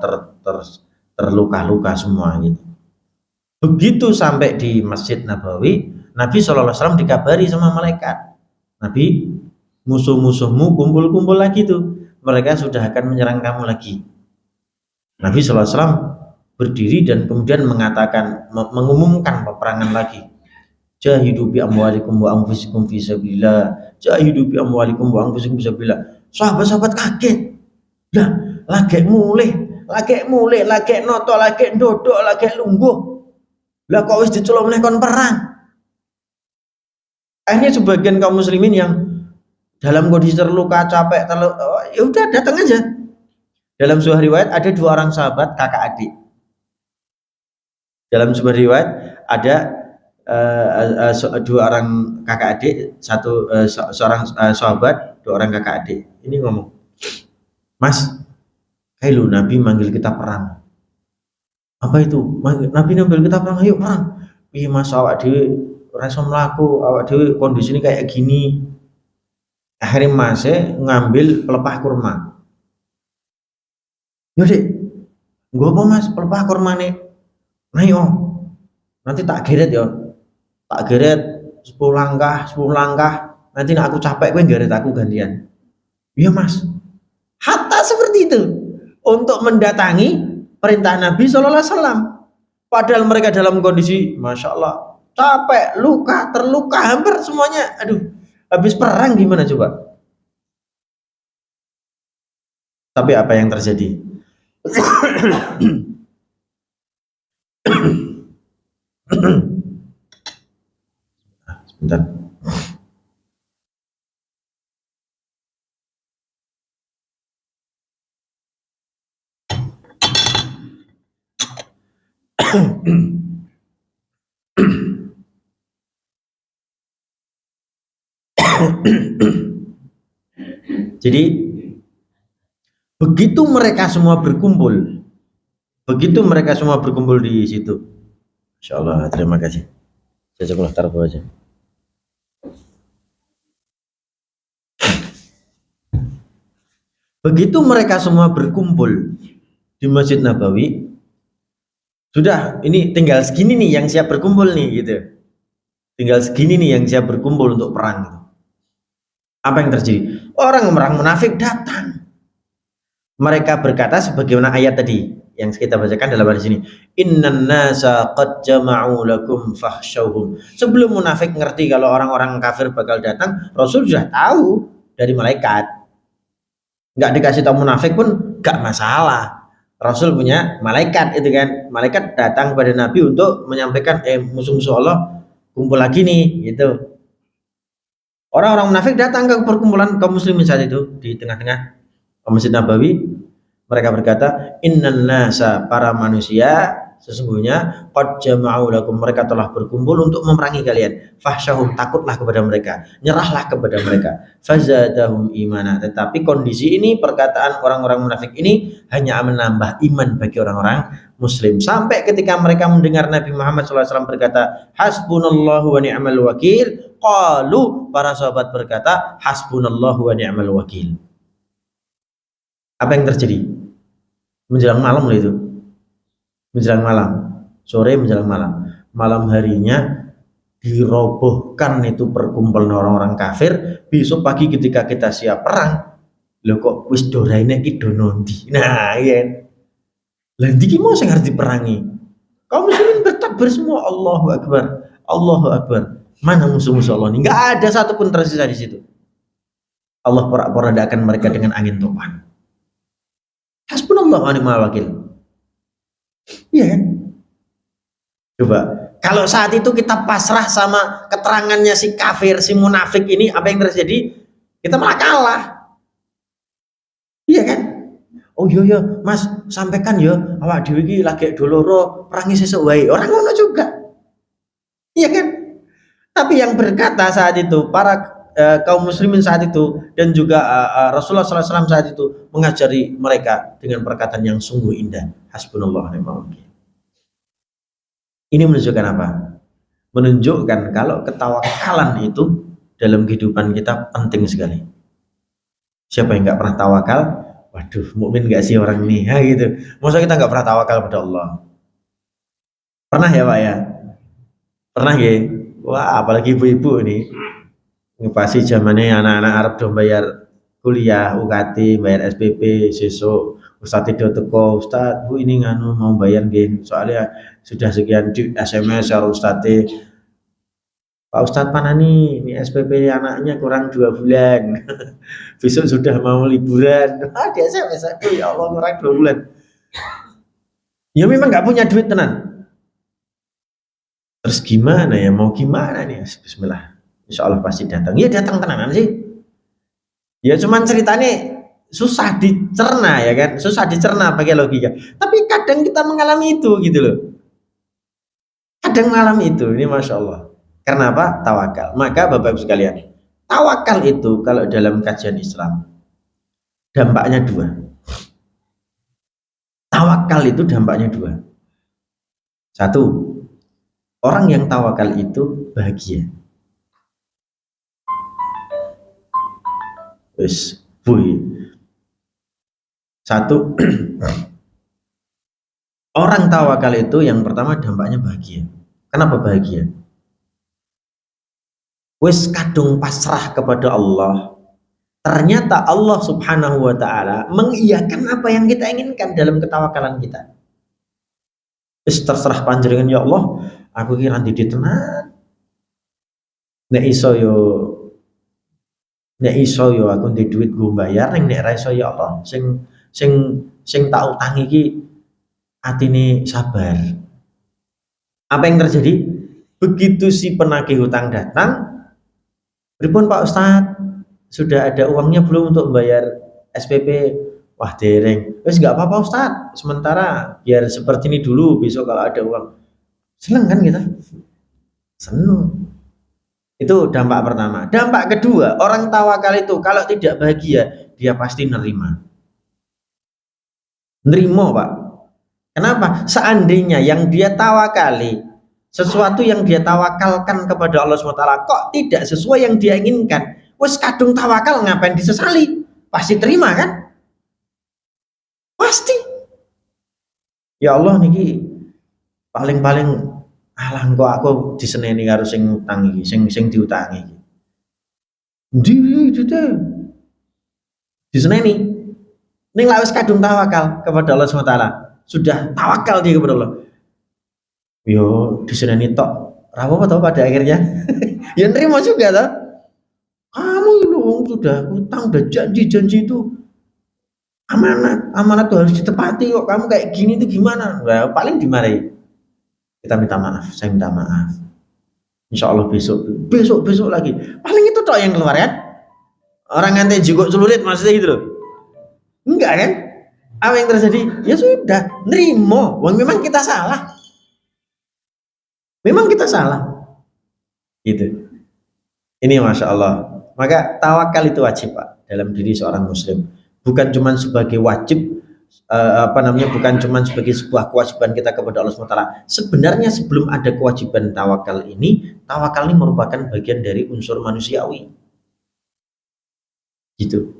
terluka-luka semua gitu. Begitu sampai di Masjid Nabawi, Nabi SAW dikabari sama malaikat. Nabi, musuh-musuhmu kumpul-kumpul lagi tuh. Mereka sudah akan menyerang kamu lagi. Nabi SAW berdiri dan kemudian mengatakan, mengumumkan peperangan lagi. Jahidu bi amwalikum wa anfusikum fi sabilillah. Jahidu bi amwalikum wa anfusikum fi sabilillah. Sahabat-sahabat kaget. Lah, lagi mulih, lagi noto, lagi ndodok, lagi lungguh. Lah kok wis diculuk meneh kon perang. Akhirnya sebagian kaum muslimin yang dalam kondisi terluka, capek, ya udah datang aja. Dalam sebuah riwayat ada dua orang sahabat kakak adik. Dalam sebuah riwayat ada dua orang kakak adik, seorang sahabat, dua orang kakak adik. Ini ngomong, Mas, lu Nabi manggil kita perang. Apa itu? Nabi manggil kita perang, ayo perang. Ih Mas, awak dewe rasa melaku, awak dewe kondisi ini kayak gini. Akhirnya Masnya ngambil pelepah kurma. Yaudah, gue apa Mas pelepah kurma nih? Nah yo, nanti tak geret yo, tak geret 10 langkah, nanti nak aku capek gue geret aku gantian. Iya Mas, hatta seperti itu untuk mendatangi perintah Nabi SAW. Padahal mereka dalam kondisi, masya Allah, capek, luka, terluka, hampir semuanya. Aduh, habis perang gimana coba? Tapi apa yang terjadi? Sebentar. Jadi begitu mereka semua berkumpul di situ. Insya Allah, terima kasih. Jazakallah taruh aja. Begitu mereka semua berkumpul di Masjid Nabawi, sudah ini tinggal segini nih yang siap berkumpul nih gitu. Tinggal segini nih yang siap berkumpul untuk perang gitu. Apa yang terjadi? Orang munafik datang. Mereka berkata sebagaimana ayat tadi yang kita bacakan dalam hadis ini, innan nasa qad jama'u lakum fakhshawhum. Sebelum munafik ngerti kalau orang-orang kafir bakal datang, Rasul sudah tahu dari malaikat. Nggak dikasih tahu munafik pun nggak masalah. Rasul punya malaikat itu kan, malaikat datang kepada Nabi untuk menyampaikan musuh-musuh Allah kumpul lagi nih gitu. Orang-orang munafik datang ke perkumpulan kaum muslimin saat itu di tengah-tengah Masjid Nabawi. Mereka berkata, innan nasa, para manusia sesungguhnya qad jama'u lakum, mereka telah berkumpul untuk memerangi kalian. Fahsyahum, takutlah kepada mereka, nyerahlah kepada mereka. Fazadahum imana, tetapi kondisi ini, perkataan orang-orang munafik ini hanya menambah iman bagi orang-orang muslim. Sampai ketika mereka mendengar Nabi Muhammad SAW berkata, hasbunallahu wa ni'mal wakil, qalu, para sahabat berkata, hasbunallahu wa ni'mal wakil. Apa yang terjadi? Menjelang malam loh itu. Menjelang malam. Sore menjelang malam. Malam harinya dirobohkan itu perkumpulan orang-orang kafir. Besok pagi ketika kita siap perang, lho kok wis doraine iki do nondi. Nah, iya. Lah iki mau sing harus diperangi. Kaum muslimin bertakbir semua, Allahu Akbar. Allahu Akbar. Mana musuh-musuh Allah ini? Enggak ada satupun tersisa di situ. Allah porak-porandakan mereka dengan angin topan. Hasbunallah wa ni'mal wakil. Iya kan? Coba, kalau saat itu kita pasrah sama keterangannya si kafir, si munafik ini, apa yang terjadi? Kita malah kalah. Iya kan? Oh iya ya, Mas, sampaikan ya, awak dhewe iki lagi doloro, perangi sesuk wae. Orang ngono juga. Iya kan? Tapi yang berkata saat itu para kaum muslimin saat itu dan juga Rasulullah SAW saat itu mengajari mereka dengan perkataan yang sungguh indah. Hasbunallah wa ni'mal wakil. Ini menunjukkan apa? Menunjukkan kalau ketawakalan itu dalam kehidupan kita penting sekali. Siapa yang nggak pernah tawakal? Waduh, mukmin nggak sih orang ini? Ya gitu. Masa kita nggak pernah tawakal pada Allah? Pernah ya Pak ya? Pernah ya? Wah, apalagi ibu-ibu ini. Ini pasti zamannya anak-anak Arab dong bayar kuliah, UKT, bayar SPP, sesuk Ustadz itu teko, Ustadz, Bu ini nganu mau bayar gini, soalnya sudah sekian di SMS ya Ustadz, Pak Ustadz Panani, ini SPP anaknya kurang 2 bulan, besok sudah mau liburan, di SMS aku ya Allah kurang 2 bulan, ya memang nggak punya duit tenan, terus gimana ya, mau gimana nih, Bismillah, Insya Allah pasti datang, ya datang tenanan sih, ya cuman ceritanya susah dicerna ya kan, susah dicerna pakai logika. Tapi kadang kita mengalami itu gitu loh. Kadang mengalami itu, ini masya Allah. Karena apa? Tawakal. Maka Bapak Ibu sekalian, tawakal itu kalau dalam kajian Islam dampaknya dua. Tawakal itu dampaknya dua. Satu, orang yang tawakal itu bahagia. Wis, satu, orang tawakal itu yang pertama dampaknya bahagia. Kenapa bahagia? Wis kadung pasrah kepada Allah. Ternyata Allah Subhanahu wa taala mengiyakan apa yang kita inginkan dalam ketawakalan kita. Wis terserah panjenengan ya Allah, aku iki nanti ditenan. Nek iso yo aku ndek duit gue bayar, nek ra iso ya Allah, sing tak utangi iki atine sabar. Apa yang terjadi? Begitu si penagih hutang datang, pripun Pak Ustadz? Sudah ada uangnya belum untuk membayar SPP? Wah dereng. Wes nggak apa-apa Ustadz. Sementara biar seperti ini dulu. Besok kalau ada uang, seneng kan kita? Seneng. Itu dampak pertama. Dampak kedua, orang tawakal itu kalau tidak bahagia, dia pasti nerima. Nerimo Pak. Kenapa? Seandainya yang dia tawakali, sesuatu yang dia tawakalkan kepada Allah SWT kok tidak sesuai yang dia inginkan, wes kadung tawakal ngapain disesali? Pasti terima kan? Pasti. Ya Allah niki paling-paling alah kok aku diseneni karo sing utang iki, sing diutangi iki. Ndi itu teh. Diseneni. Ning lak wis kadung tawakal kepada Allah SWT. Sudah tawakal dia kepada Allah. Yo diseneni tok. Ra apa tau pada akhirnya. Ya nerima juga toh. Kamu loh sudah utang, udah janji itu amanat tuh harus ditepati kok, kamu kayak gini tuh gimana? Nah, paling dimarahi. Kita minta maaf, saya minta maaf. Insya Allah besok lagi. Paling itu toh yang keluar kan? Orang ngantai juga celurit maksudnya gitu loh. Enggak kan? Apa yang terjadi? Ya sudah, nerimo. Wong memang kita salah. Memang kita salah. Gitu. Ini Masya Allah. Maka tawakal itu wajib Pak dalam diri seorang muslim. Bukan cuma sebagai wajib, bukan cuma sebagai sebuah kewajiban kita kepada Allah SWT. Sebenarnya sebelum ada kewajiban tawakal ini merupakan bagian dari unsur manusiawi. Gitu.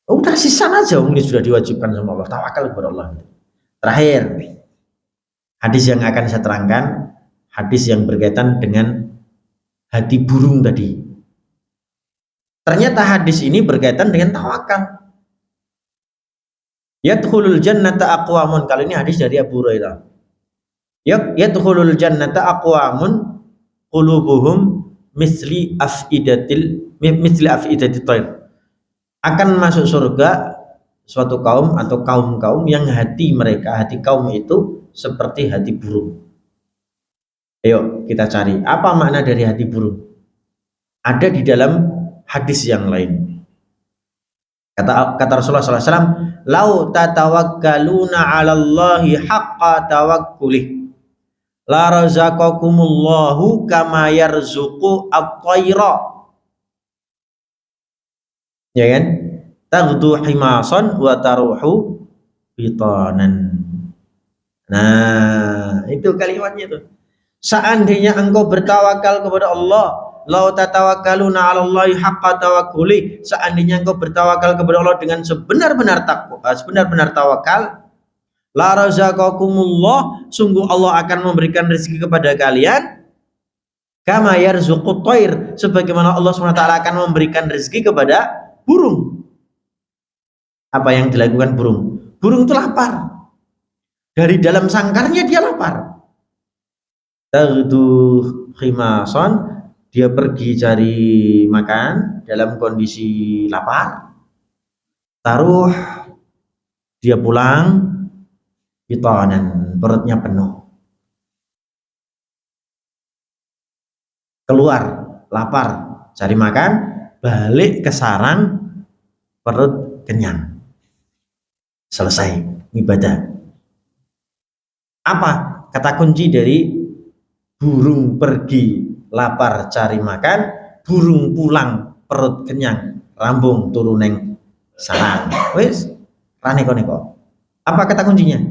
Udah sisa aja ini sudah diwajibkan sama Allah, tawakal kepada Allah. Terakhir, hadis yang akan saya terangkan, hadis yang berkaitan dengan hati burung tadi. Ternyata hadis ini berkaitan dengan tawakal. Yadkhulul jannata aqwamun, kali ini hadis dari Abu Hurairah. Yadkhulul jannata aqwamun qulubuhum misli afidatil tayr. Akan masuk surga suatu kaum atau kaum-kaum yang hati kaum itu seperti hati burung. Ayo kita cari apa makna dari hati burung. Ada di dalam hadis yang lain. Kata Rasulullah SAW, lau tatawakkaluna 'ala Allahi haqqa tawakkulih la razaqakumullahu kama yarzuqu at-tayra. Ya kan? Taghdu himasan wa taruhu bitanan. Nah, itu kalimatnya itu. Seandainya engkau bertawakal kepada Allah, lau tatawakkaluna 'ala Allahi haqqa tawakkuli, seandainya engkau bertawakal kepada Allah dengan sebenar-benar takwa, sebenar-benar tawakal, la razaqakumullah, sungguh Allah akan memberikan rezeki kepada kalian, kama yarzuqut thair, sebagaimana Allah SWT akan memberikan rezeki kepada burung. Apa yang dilakukan burung? Burung itu lapar. Dari dalam sangkarnya dia lapar. Taghdu khimason, dia pergi cari makan dalam kondisi lapar. Taruh, dia pulang bitanan, perutnya penuh. Keluar, lapar, cari makan, balik ke sarang, perut kenyang. Selesai ibadah. Apa kata kunci dari burung pergi lapar cari makan, burung pulang perut kenyang, rambung turuneng sarang. Wis, raneko-neko. Apa kata kuncinya?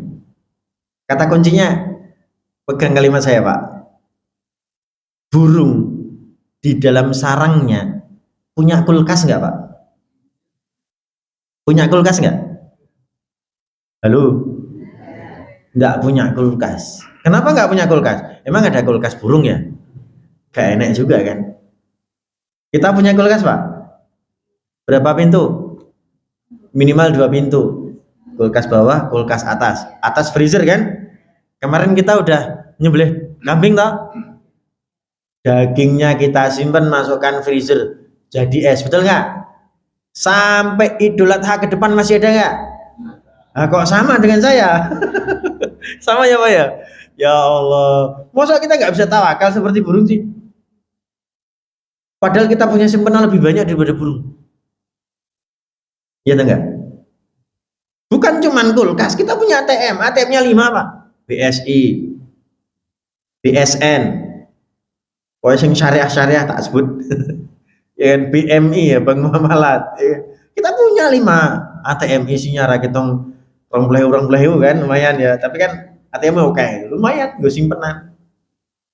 Kata kuncinya, pegang kalimat saya Pak. Burung di dalam sarangnya punya kulkas nggak Pak? Punya kulkas nggak? Halo? Nggak punya kulkas. Kenapa nggak punya kulkas? Emang ada kulkas burung ya? Gak enak juga kan? Kita punya kulkas Pak? Berapa pintu? Minimal 2 pintu. Kulkas bawah, kulkas atas. Atas freezer kan? Kemarin kita udah nyembelih kambing toh? Dagingnya kita simpan, masukkan freezer, jadi es, betul nggak? Sampai Idul Adha ke depan masih ada nggak? Nah, kok sama dengan saya? Sama ya Pak ya? Ya Allah, masa kita nggak bisa tawakal seperti burung sih? Padahal kita punya simpanan lebih banyak daripada burung. Iya enggak? Bukan cuman kulkas, kita punya ATM. ATM-nya 5 Pak. BSI, BSN, pokoknya yang syariah-syariah tak sebut. Ya kan, BMI ya, Bank Muamalat. Ya. Kita punya 5 ATM, isinya raketong orang belehu kan, lumayan ya. Tapi kan ATM oke, lumayan, gue simpenan.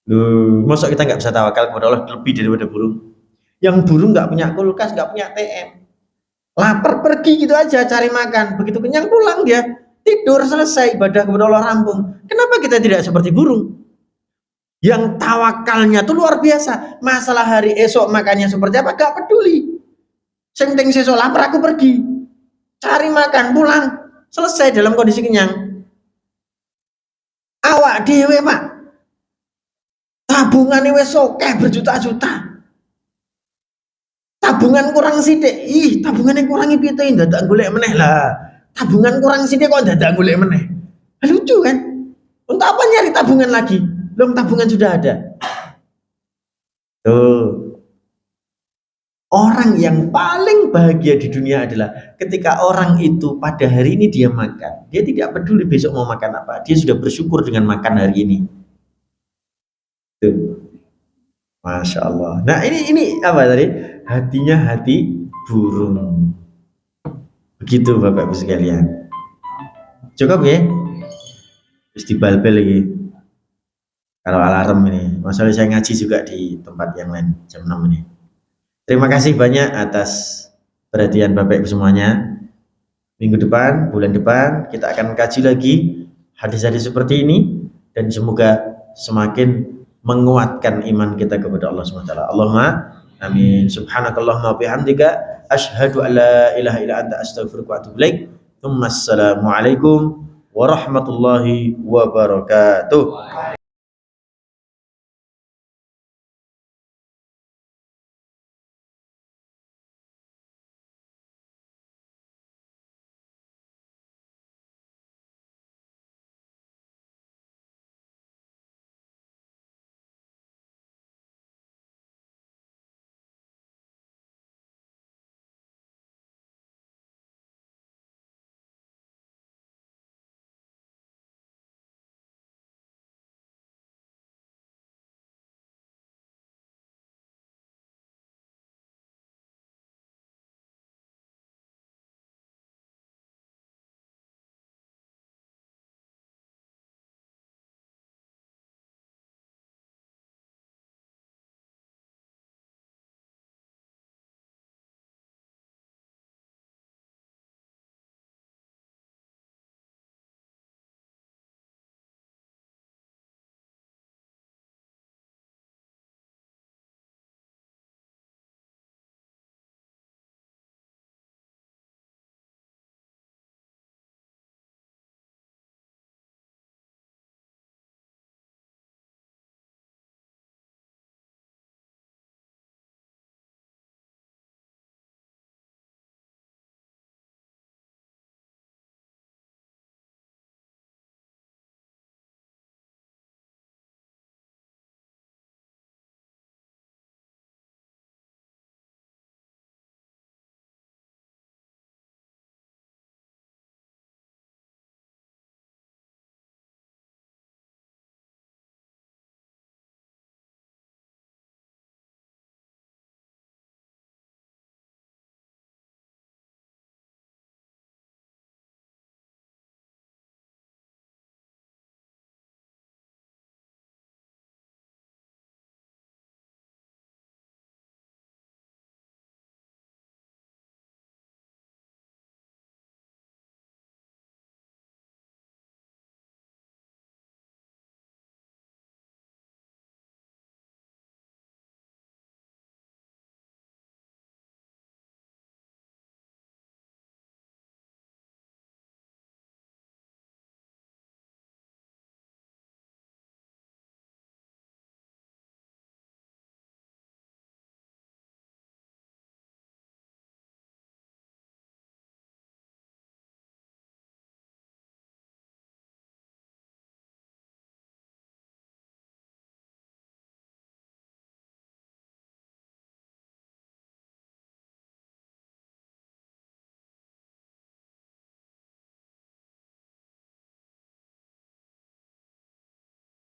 Loh, masa kita nggak bisa tawakal kepada Allah lebih daripada burung? Yang burung nggak punya kulkas, nggak punya ATM, lapar pergi gitu aja cari makan, begitu kenyang pulang dia tidur, selesai ibadah kepada Allah rampung. Kenapa kita tidak seperti burung yang tawakalnya tuh luar biasa? Masalah hari esok makannya seperti apa gak peduli, yang penting sesok lapar aku pergi cari makan, pulang selesai dalam kondisi kenyang. Awak dewe Pak, tabungan wis akeh berjuta-juta, tabungan kurang sithik, ih tabungannya kurangi piye dadak golek meneh lah. Tabungan kurang sithik kok dadak golek meneh. Lucu kan? Untuk apa nyari tabungan lagi? Belum tabungan sudah ada. Tuh. Orang yang paling bahagia di dunia adalah ketika orang itu pada hari ini dia makan, dia tidak peduli besok mau makan apa, dia sudah bersyukur dengan makan hari ini. Tuh. Masya Allah. Nah ini apa tadi? Hatinya hati burung. Begitu Bapak Ibu sekalian. Cukup ya? Terus dibal-bal lagi. Kalau alarm ini, masalah saya ngaji juga di tempat yang lain jam 6 ini. Terima kasih banyak atas perhatian Bapak Ibu semuanya. Minggu depan, bulan depan kita akan kaji lagi hadis-hadis seperti ini dan semoga semakin menguatkan iman kita kepada Allah SWT. Allahumma amin. Subhanakallahumma bihamdika asyhadu an la ilaha illa anta astaghfiruka wa atubu ilaik. Assalamualaikum warahmatullahi wabarakatuh.